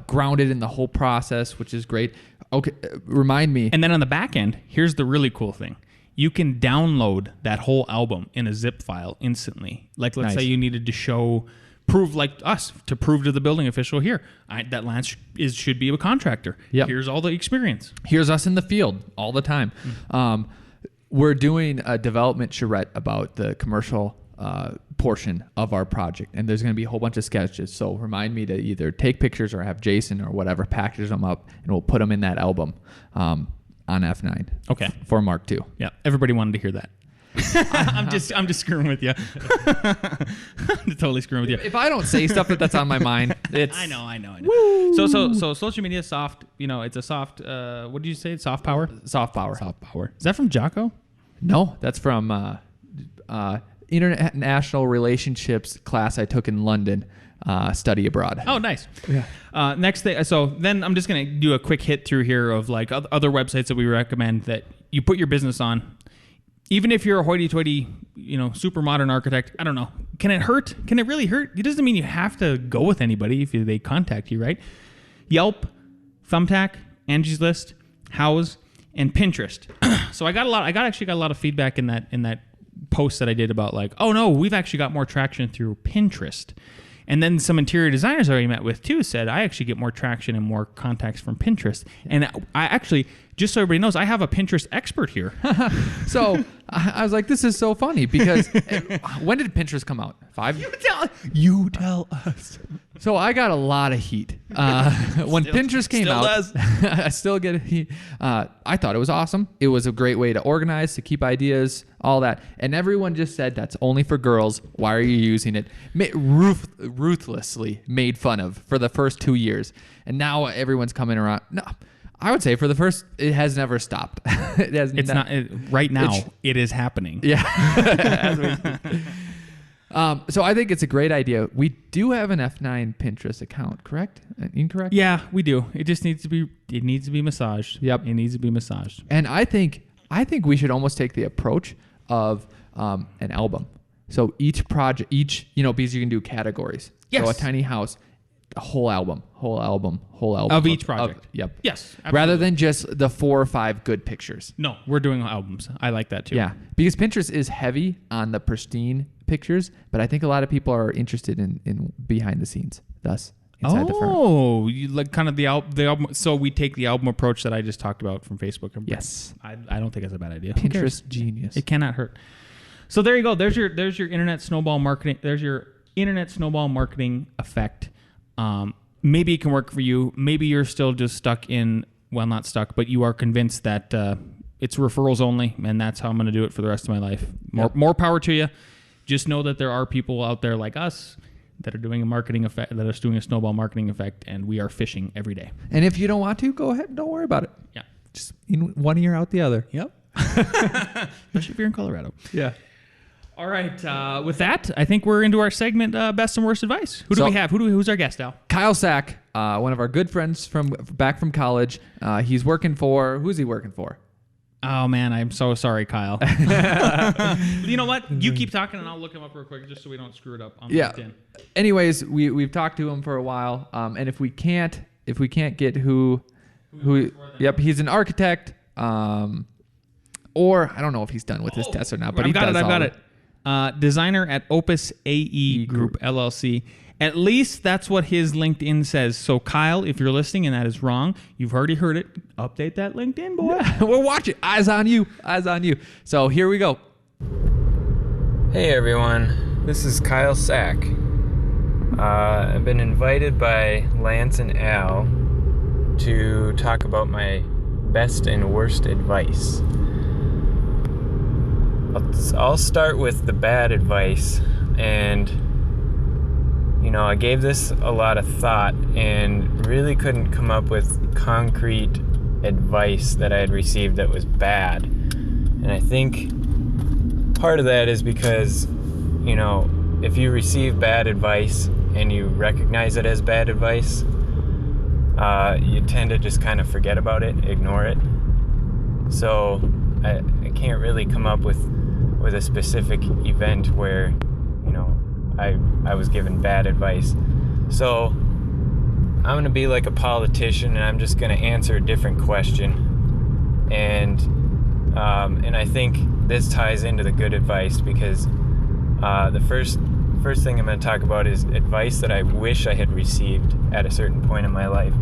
grounded in the whole process, which is great. Okay, remind me. And then on the back end, here's the really cool thing. You can download that whole album in a zip file instantly. Like, let's say you needed to prove to the building official, here, that Lance should be a contractor. Yep. Here's all the experience. Here's us in the field all the time. Mm-hmm. We're doing a development charrette about the commercial portion of our project, and there's going to be a whole bunch of sketches. So remind me to either take pictures or have Jason or whatever package them up, and we'll put them in that album. On F9. Okay. For Mark II. Yeah. Everybody wanted to hear that. I'm just screwing with you. I'm totally screwing with you. If I don't say stuff that's on my mind, it's... I know. Woo! So social media is soft, it's a soft, what did you say? Soft power? Soft power. Is that from Jocko? No, that's from international relationships class I took in London. Study abroad. Oh, nice. Yeah. Next thing. So then I'm just going to do a quick hit through here of like other websites that we recommend that you put your business on. Even if you're a hoity-toity, super modern architect, I don't know. Can it hurt? Can it really hurt? It doesn't mean you have to go with anybody if they contact you, right? Yelp, Thumbtack, Angie's List, Houzz, and Pinterest. So I actually got a lot of feedback in that post that I did about like, oh no, we've actually got more traction through Pinterest. And then some interior designers I already met with too said, I actually get more traction and more contacts from Pinterest. And I actually, just so everybody knows, I have a Pinterest expert here. So I was like, this is so funny because when did Pinterest come out? 5? You tell us. So I got a lot of heat. When Pinterest came out, I still get heat. I thought it was awesome. It was a great way to organize, to keep ideas, all that. And everyone just said, that's only for girls. Why are you using it? Ruthlessly made fun of for the first 2 years. And now everyone's coming around. No, I would say for the first, it has never stopped. Right now, it is happening. Yeah. So I think it's a great idea. We do have an F9 Pinterest account, correct? Incorrect? Yeah, we do. It just needs to be massaged. Yep. It needs to be massaged. And I think we should almost take the approach of an album. So each project, because you can do categories. Yes. So a tiny house, a whole album. Of each project. Yep. Yes. Absolutely. Rather than just the 4 or 5 good pictures. No, we're doing albums. I like that too. Yeah. Because Pinterest is heavy on the pristine pictures, but I think a lot of people are interested in behind the scenes, thus inside the firm. Oh, you like kind of the album. So we take the album approach that I just talked about from Facebook. Yes. I don't think that's a bad idea. Pinterest genius. It cannot hurt. So there you go. There's your internet snowball marketing. There's your internet snowball marketing effect. Maybe it can work for you. Maybe you're still just stuck not stuck, but you are convinced that it's referrals only, and that's how I'm going to do it for the rest of my life. More power to you. Just know that there are people out there like us that are doing a marketing effect, that are doing a snowball marketing effect, and we are fishing every day. And if you don't want to, go ahead and don't worry about it. Yeah. Just in one ear out the other. Yep. Especially if you're in Colorado. Yeah. All right. With that, I think we're into our segment, Best and Worst Advice. Who do we have? Who's our guest, Al? Kyle Sack, one of our good friends back from college. He's working for, who's he working for? Oh, man, I'm so sorry, Kyle. You know what? You keep talking, and I'll look him up real quick just so we don't screw it up on LinkedIn. Anyways, we've talked to him for a while, and if we can't get who he's an architect, or I don't know if he's done with his test or not, but I've got it. Designer at Opus AE Group LLC. At least that's what his LinkedIn says. So, Kyle, if you're listening and that is wrong, you've already heard it. Update that LinkedIn, boy. We'll watch it. Eyes on you. So, here we go. Hey, everyone. This is Kyle Sack. I've been invited by Lance and Al to talk about my best and worst advice. I'll start with the bad advice. And I gave this a lot of thought and really couldn't come up with concrete advice that I had received that was bad. And I think part of that is because, if you receive bad advice and you recognize it as bad advice, you tend to just kind of forget about it, ignore it. So I can't really come up with a specific event where, I was given bad advice. So I'm going to be like a politician, and I'm just going to answer a different question. And I think this ties into the good advice, because the first thing I'm going to talk about is advice that I wish I had received at a certain point in my life.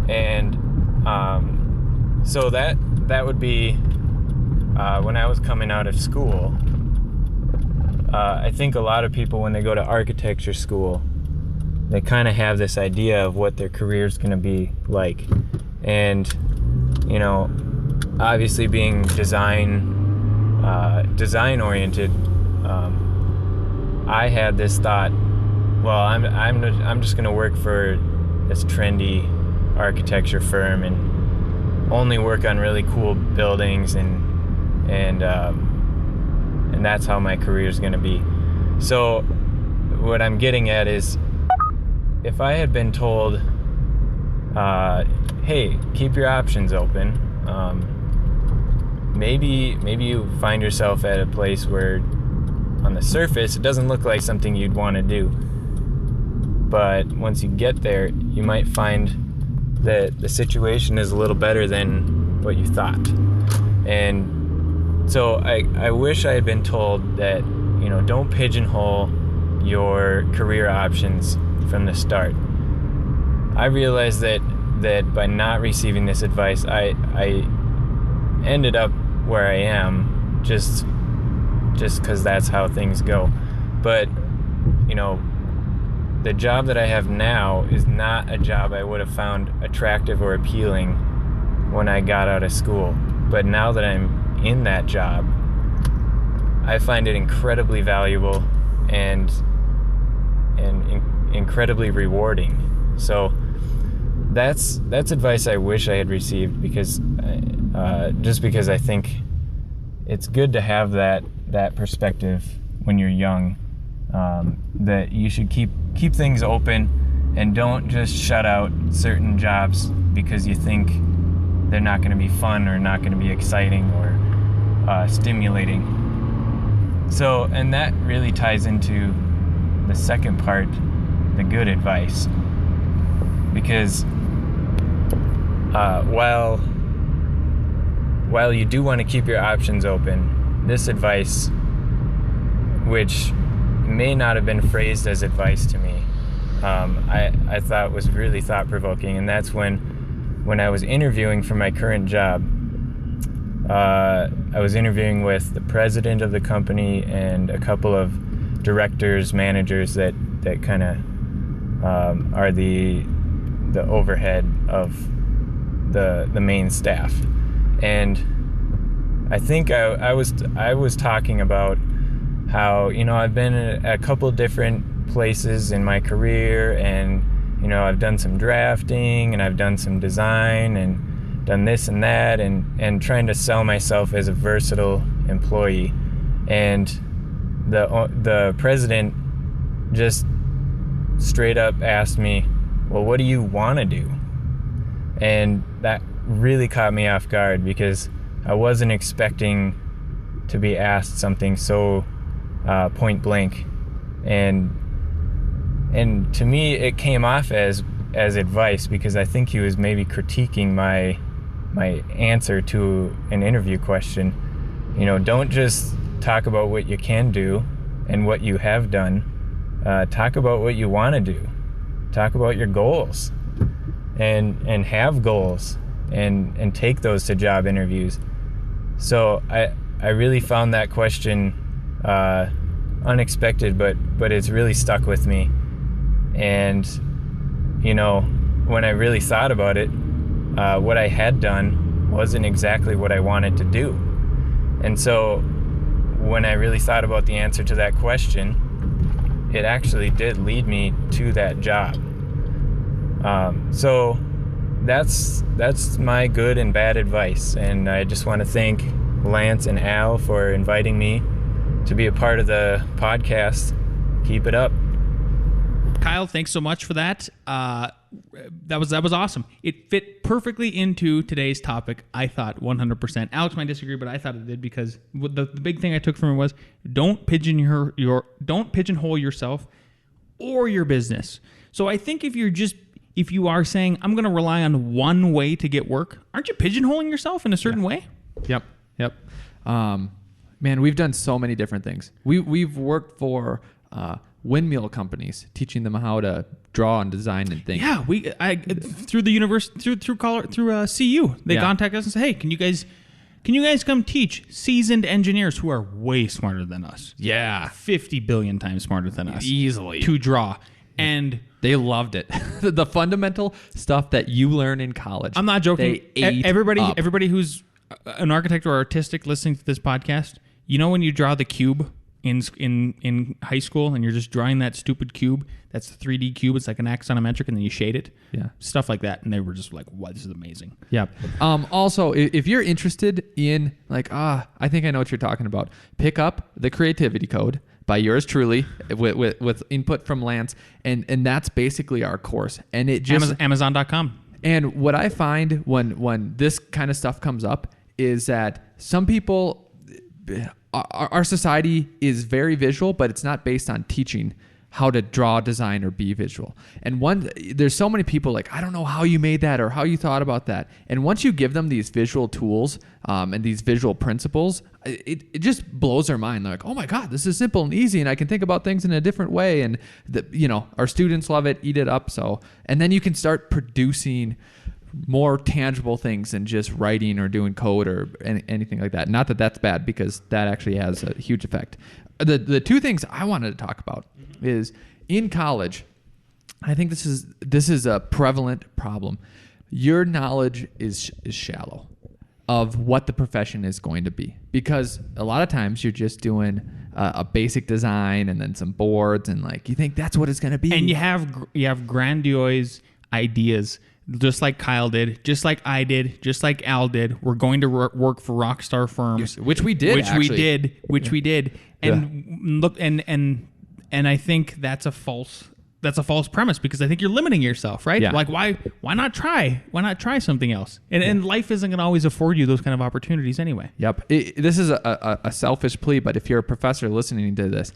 And so that would be when I was coming out of school. I think a lot of people, when they go to architecture school, they kind of have this idea of what their career is going to be like. And, obviously being design oriented, I had this thought, well, I'm just going to work for this trendy architecture firm and only work on really cool buildings, and that's how my career is going to be. So what I'm getting at is, if I had been told, hey, keep your options open, maybe you find yourself at a place where on the surface it doesn't look like something you'd want to do, but once you get there, you might find that the situation is a little better than what you thought. And so I wish I had been told that, don't pigeonhole your career options from the start. I realized that by not receiving this advice, I ended up where I am just because that's how things go. But, the job that I have now is not a job I would have found attractive or appealing when I got out of school. But now that I'm in that job, I find it incredibly valuable and incredibly rewarding. So that's advice I wish I had received, because because I think it's good to have that perspective when you're young, that you should keep things open and don't just shut out certain jobs because you think they're not going to be fun or not going to be exciting or stimulating. So, and that really ties into the second part, the good advice. Because while you do want to keep your options open, this advice, which may not have been phrased as advice to me, I thought was really thought-provoking. And that's when I was interviewing for my current job, I was interviewing with the president of the company and a couple of directors, managers that kind of are the overhead of the main staff. And I think I was talking about how, I've been at a couple different places in my career, and I've done some drafting and I've done some design and done this and that, and trying to sell myself as a versatile employee. And the president just straight up asked me, well, what do you want to do? And that really caught me off guard, because I wasn't expecting to be asked something so point blank. And to me, it came off as advice, because I think he was maybe critiquing my answer to an interview question. Don't just talk about what you can do and what you have done. Talk about what you want to do. Talk about your goals, and have goals, and take those to job interviews. So I really found that question unexpected, but it's really stuck with me. And when I really thought about it, what I had done wasn't exactly what I wanted to do. And so when I really thought about the answer to that question, it actually did lead me to that job. So that's my good and bad advice. And I just want to thank Lance and Al for inviting me to be a part of the podcast. Keep it up. Kyle, thanks so much for that. That was awesome. It fit perfectly into today's topic, I thought, 100%. Alex might disagree, but I thought it did, because the big thing I took from it was don't pigeonhole yourself or your business. So I think if you are saying, I'm going to rely on one way to get work, aren't you pigeonholing yourself in a certain way? Yep. Man, we've done so many different things. We've worked for windmill companies, teaching them how to draw and design and think. Yeah, through the university, through CU, they contact us and say, hey, can you guys come teach seasoned engineers who are way smarter than us? Yeah, 50 billion times smarter than us, easily, to draw. And they loved it. The fundamental stuff that you learn in college. I'm not joking. Everybody who's an architect or artistic listening to this podcast, you know when you draw the cube in high school and you're just drawing that stupid cube, that's a 3D cube, it's like an axonometric, and then you shade it. Yeah. Stuff like that. And they were just like, what, this is amazing. Yeah. Also, if you're interested in I think I know what you're talking about, pick up The Creativity Code by yours truly with input from Lance. And that's basically our course. And it just Amazon.com. And what I find when this kind of stuff comes up is that some people, our society is very visual, but it's not based on teaching how to draw, design, or be visual. And there's so many people like, I don't know how you made that or how you thought about that. And once you give them these visual tools and these visual principles, it just blows their mind. They're like, oh my God, this is simple and easy, and I can think about things in a different way. And our students love it, eat it up. And then you can start producing more tangible things than just writing or doing code or anything like that. Not that that's bad, because that actually has a huge effect. The two things I wanted to talk about is in college, I think this is a prevalent problem. Your knowledge is shallow of what the profession is going to be, because a lot of times you're just doing a basic design and then some boards, and you think that's what it's going to be. And you have grandiose ideas, just like Kyle did, just like I did, just like Al did. We're going to work for rock star firms, which we did. And look, and I think that's a false premise, because I think you're limiting yourself, right? Yeah. Like why not try? Why not try something else? And life isn't going to always afford you those kind of opportunities anyway. Yep. This is a selfish plea, but if you're a professor listening to this,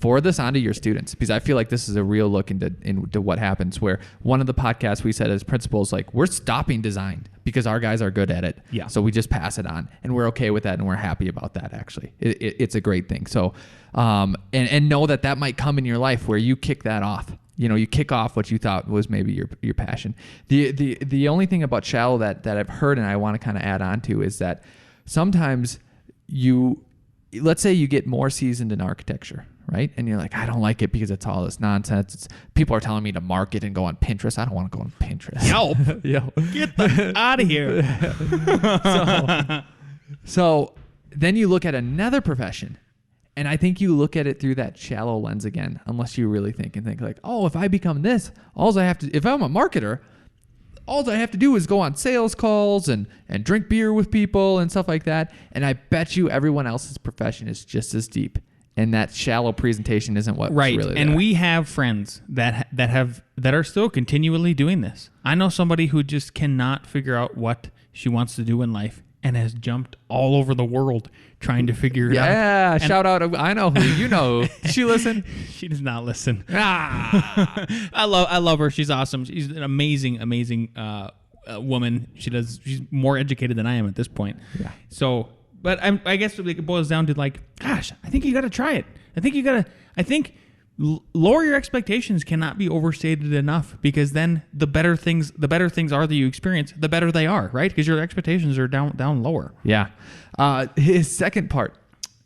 forward this onto your students, because I feel like this is a real look into what happens, where one of the podcasts we said as principals, we're stopping design because our guys are good at it. Yeah. So we just pass it on, and we're okay with that, and we're happy about that. Actually, it's a great thing. So, and know that might come in your life where you kick that off. You kick off what you thought was maybe your passion. The only thing about shallow that I've heard, and I want to kind of add on to, is that sometimes let's say you get more seasoned in architecture, right? And you're like, I don't like it because it's all this nonsense. People are telling me to market and go on Pinterest. I don't want to go on Pinterest. Help. Get the out of here. So then you look at another profession, and I think you look at it through that shallow lens again, unless you really think like, oh, if I become this, if I'm a marketer, all I have to do is go on sales calls and drink beer with people and stuff like that. And I bet you everyone else's profession is just as deep. And that shallow presentation isn't what's right. really And there. we have friends that are still continually doing this. I know somebody who just cannot figure out what she wants to do in life and has jumped all over the world trying to figure it out. Yeah, shout out. I know who. You know. Does she listen? She does not listen. I love her. She's awesome. She's an amazing woman. She's more educated than I am at this point. Yeah. So, but I guess it boils down to gosh, I think you got to try it. I think lower your expectations cannot be overstated enough, because then the better things are that you experience, the better they are, right? Because your expectations are down lower. Yeah. His second part,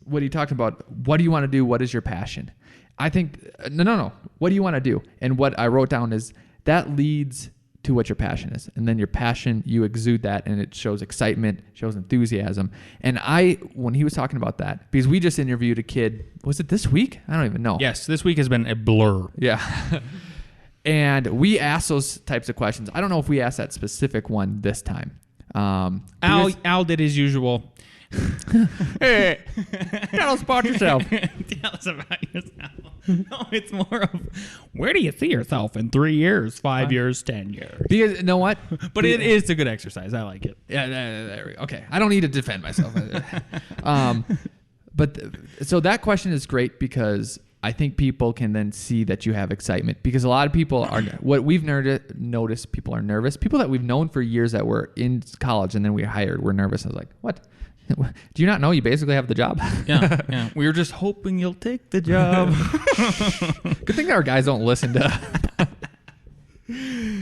what he talked about, what do you want to do? What is your passion? I think, no. What do you want to do? And what I wrote down is that leads to what your passion is. And then your passion, you exude that, and it shows excitement, shows enthusiasm. And when he was talking about that, because we just interviewed a kid, was it this week? I don't even know. Yes, this week has been a blur. Yeah. And we asked those types of questions. I don't know if we asked that specific one this time. Al did his usual. Hey, tell us about yourself. Tell us about yourself. No, it's more of, where do you see yourself in 3 years, 5 years, 10 years? Because you know what? But it is a good exercise. I like it. Yeah, there we go. Okay, I don't need to defend myself. So that question is great because I think people can then see that you have excitement, because a lot of people are, what we've noticed, people are nervous. People that we've known for years that were in college and then we hired, we're nervous. I was like, what? Do you not know you basically have the job? Yeah. We were just hoping you'll take the job. Good thing our guys don't listen to.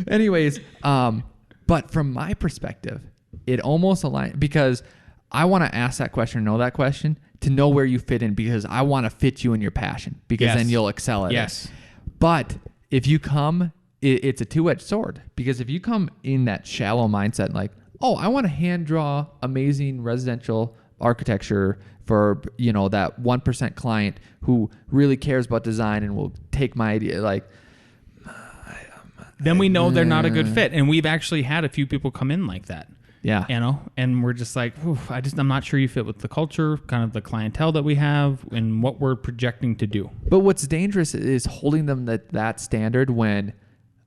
Anyways, but from my perspective, it almost aligns, because I want to ask that question, know that question, to know where you fit in, because I want to fit you in your passion, because then you'll excel at it. But if you come, it's a two-edged sword, because if you come in that shallow mindset, like, oh, I want to hand draw amazing residential architecture for, that 1% client who really cares about design and will take my idea, like, then we know they're not a good fit. And we've actually had a few people come in like that. Yeah. And we're just like, I'm not sure you fit with the culture, kind of the clientele that we have and what we're projecting to do. But what's dangerous is holding them that standard when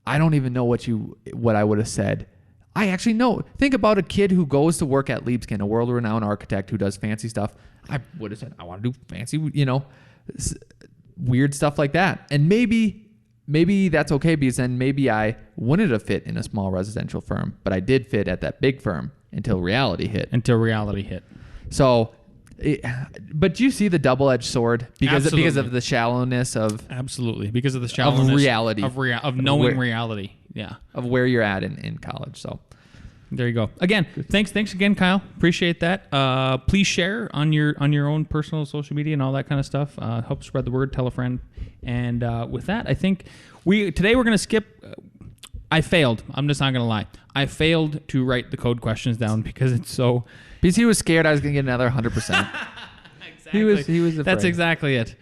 I don't even know what I would have said. I actually know. Think about a kid who goes to work at Liebskin, a world-renowned architect who does fancy stuff. I would have said, I want to do fancy, weird stuff like that. And maybe that's okay, because then maybe I wouldn't have fit in a small residential firm, but I did fit at that big firm until reality hit. So, but do you see the double-edged sword because of the shallowness of reality of knowing reality, of where you're at in college. So there you go. Again, thanks again, Kyle. Appreciate that. Please share on your own personal social media and all that kind of stuff. Help spread the word. Tell a friend. And with that, I think today we're going to skip. I failed. I'm just not going to lie. I failed to write the code questions down because it's so. Because he was scared I was going to get another 100%. Exactly. He was afraid. That's exactly it.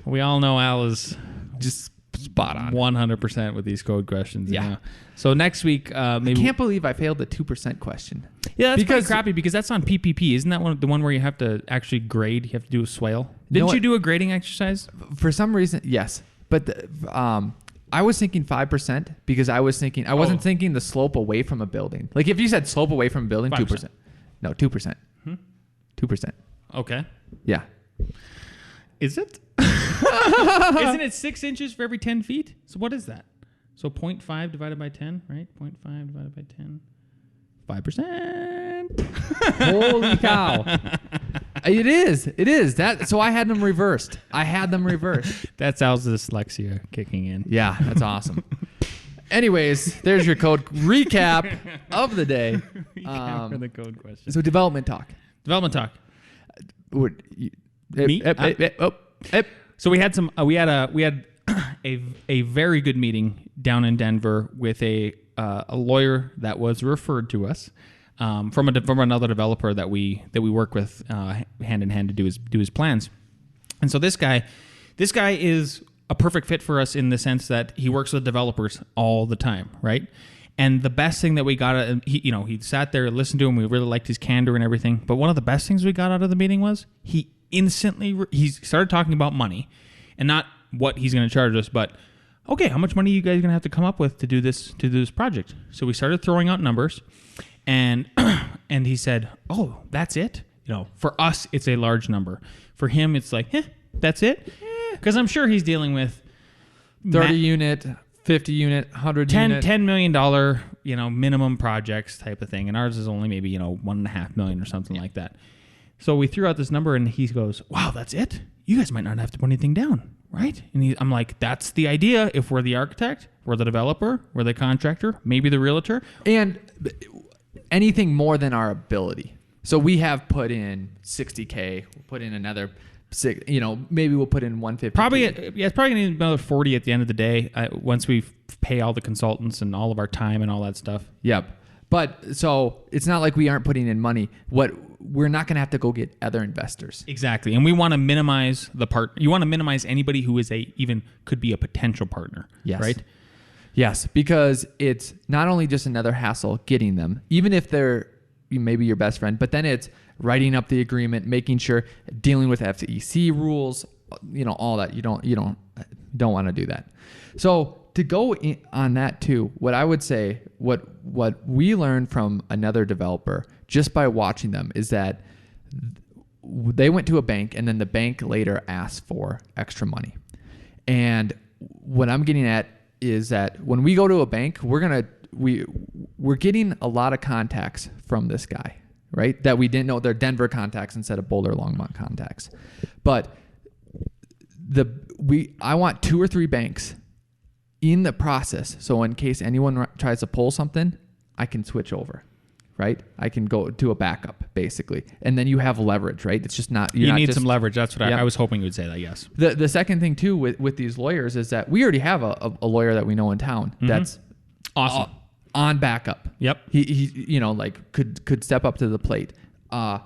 We all know Al is just spot on 100% with these code questions. Yeah. So next week, maybe. I can't believe I failed the 2% question. Yeah, that's pretty crappy because that's on PPP. Isn't that the one where you have to actually grade? You have to do a swale. Didn't you do a grading exercise? For some reason, yes. But I was thinking 5% because I wasn't thinking the slope away from a building. Like if you said slope away from a building, 2%. No, 2%. 2%. Okay. Yeah. Is it? Isn't it 6 inches for every 10 feet? So what is that? So 0.5 divided by 10, right? 0.5 divided by 10. 5%. Holy cow. It is. So I had them reversed. That's Al's dyslexia kicking in. Yeah, that's awesome. Anyways, there's your code recap of the day. For the code question. So development talk. Me? So we had a very good meeting down in Denver with a lawyer that was referred to us from another developer that we work with hand in hand to do his plans. And so this guy is a perfect fit for us in the sense that he works with developers all the time, right? And the best thing that we got, he sat there and listened to him. We really liked his candor and everything. But one of the best things we got out of the meeting was he started talking about money, and not what he's going to charge us, but okay, how much money are you guys going to have to come up with to do this project? So we started throwing out numbers, and he said, "Oh, that's it." For us, it's a large number. For him, it's like, that's it. Because I'm sure he's dealing with 30 unit, 50 unit, 100 unit. $10 million, minimum projects type of thing. And ours is only maybe, $1.5 million or something like that. So we threw out this number and he goes, "Wow, that's it? You guys might not have to put anything down, right?" And I'm like, that's the idea. If we're the architect, we're the developer, we're the contractor, maybe the realtor. And anything more than our ability. So we have put in $60K, we'll put in another maybe we'll put in 150. Probably, it's probably gonna need another 40 at the end of the day once we pay all the consultants and all of our time and all that stuff. Yep. But so it's not like we aren't putting in money. We're not going to have to go get other investors. Exactly. And we want to minimize the part. You want to minimize anybody who is could be a potential partner. Yes. Right? Yes, because it's not only just another hassle getting them, even if they're maybe your best friend, but then it's writing up the agreement, making sure, dealing with FCC rules, all that. You don't want to do that. So to go on that too, what I would say, what we learned from another developer just by watching them is that they went to a bank and then the bank later asked for extra money. And what I'm getting at is that when we go to a bank, we're getting a lot of contacts from this guy, right? That we didn't know they're Denver contacts instead of Boulder Longmont contacts. But I want 2 or 3 banks in the process. So in case anyone tries to pull something, I can switch over, right? I can go to a backup basically. And then you have leverage, right? It's just not, you need some leverage. That's what I was hoping you would say that. Yes. The second thing too, with these lawyers is that we already have a lawyer that we know in town. That's awesome. On backup. Yep. He could step up to the plate. And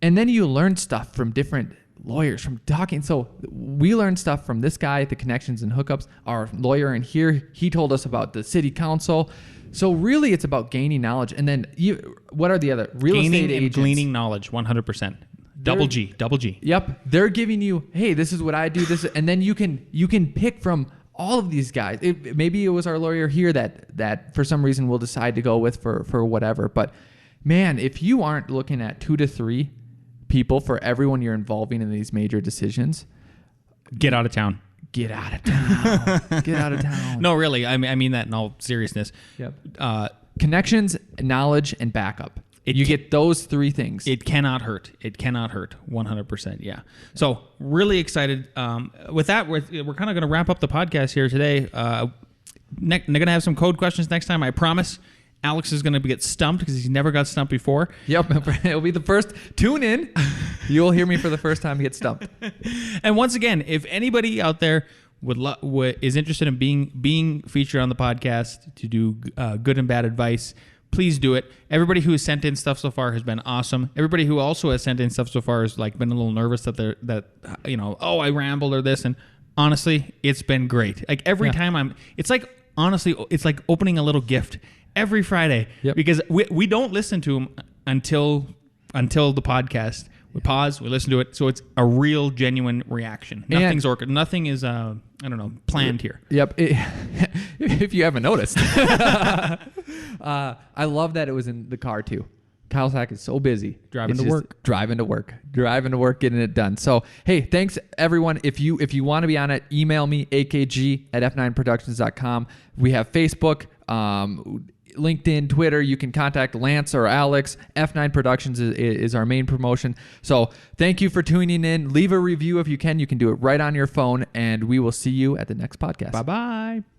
then you learn stuff from different lawyers from talking. So we learned stuff from this guy, the connections and hookups. Our lawyer in here, he told us about the city council. So really, it's about gaining knowledge. And then what are the other real estate agents? Gleaning knowledge, 100%. Double G. Yep. They're giving you, hey, this is what I do. And then you can pick from all of these guys. Maybe it was our lawyer here that for some reason we'll decide to go with for whatever. But man, if you aren't looking at 2 to 3 people for everyone you're involving in these major decisions, get out of town. Get out of town. Get out of town. No, really. I mean that in all seriousness. Yep. Connections, knowledge, and backup. You get those 3 things. It cannot hurt. 100%. Yeah. So really excited. With that, we're kind of going to wrap up the podcast here today. They're going to have some code questions next time. I promise. Alex is going to get stumped because he's never got stumped before. Yep. It'll be the first. Tune in. You'll hear me for the first time get stumped. And once again, if anybody out there is interested in being featured on the podcast to do good and bad advice, please do it. Everybody who has sent in stuff so far has been awesome. Everybody who also has sent in stuff so far has been a little nervous that I rambled or this. And honestly, it's been great. Like every time it's like opening a little gift every Friday because we don't listen to them until the podcast. We pause, we listen to it, so it's a real, genuine reaction. Nothing is planned here. Yep. If you haven't noticed, I love that it was in the car too. Kyle Sack is so busy driving to work, getting it done. So hey, thanks everyone. If you want to be on it, email me akg@f9productions.com. We have Facebook. LinkedIn, Twitter. You can contact Lance or Alex. F9 Productions is our main promotion. So thank you for tuning in. Leave a review if you can. You can do it right on your phone, and we will see you at the next podcast. Bye-bye.